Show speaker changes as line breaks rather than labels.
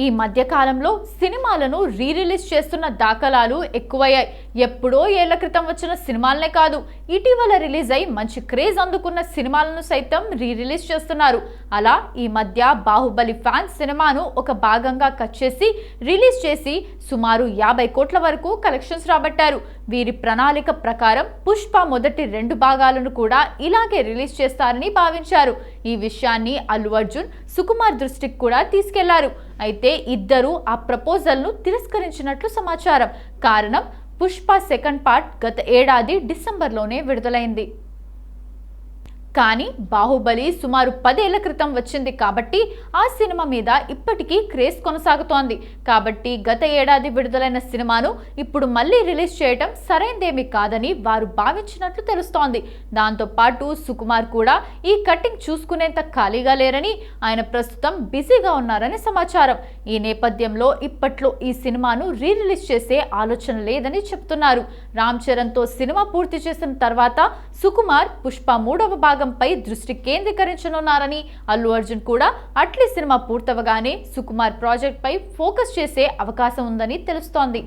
ఈ మధ్య కాలంలో సినిమాలను రిలీజ్ చేస్తున్న దాఖలాలు ఎక్కువయ్యాయి. ఎప్పుడో ఏళ్ల క్రితం వచ్చిన సినిమాలనే కాదు, ఇటీవల రిలీజ్ అయి మంచి క్రేజ్ అందుకున్న సినిమాలను సైతం రిలీజ్ చేస్తున్నారు. అలా ఈ మధ్య బాహుబలి ఫ్యాన్స్ సినిమాను ఒక భాగంగా కట్ చేసి రిలీజ్ చేసి సుమారు 50 కోట్ల వరకు కలెక్షన్స్ రాబట్టారు. వీరి ప్రణాళిక ప్రకారం పుష్ప మొదటి 2 భాగాలను కూడా ఇలాగే రిలీజ్ చేస్తారని భావించారు. ఈ విషయాన్ని అల్లు అర్జున్, సుకుమార్ దృష్టికి కూడా తీసుకెళ్లారు. అయితే ఇద్దరు ఆ ప్రపోజల్ను తిరస్కరించినట్లు సమాచారం. కారణం, పుష్ప సెకండ్ పార్ట్ గత ఏడాది డిసెంబర్లోనే విడుదలైంది. కానీ బాహుబలి సుమారు 10 ఏళ్ల క్రితం వచ్చింది కాబట్టి ఆ సినిమా మీద ఇప్పటికీ క్రేజ్ కొనసాగుతోంది. కాబట్టి గత ఏడాది విడుదలైన సినిమాను ఇప్పుడు మళ్ళీ రిలీజ్ చేయడం సరైందేమీ కాదని వారు భావించినట్లు తెలుస్తోంది. దాంతో పాటు సుకుమార్ కూడా ఈ కట్టింగ్ చూసుకునేంత ఖాళీగా లేరని, ఆయన ప్రస్తుతం బిజీగా ఉన్నారని సమాచారం. ఈ నేపథ్యంలో ఇప్పట్లో ఈ సినిమాను రిలీజ్ చేసే ఆలోచన లేదని చెప్తున్నారు. రామ్ చరణ్తో సినిమా పూర్తి చేసిన తర్వాత సుకుమార్ పుష్ప 3వ భాగంపై దృష్టి కేంద్రీకరించనున్నారని, అల్లు అర్జున్ కూడా అట్లీ సినిమా పూర్తవగానే సుకుమార్ ప్రాజెక్ట్ పై ఫోకస్ చేసే అవకాశం ఉందని తెలుస్తోంది.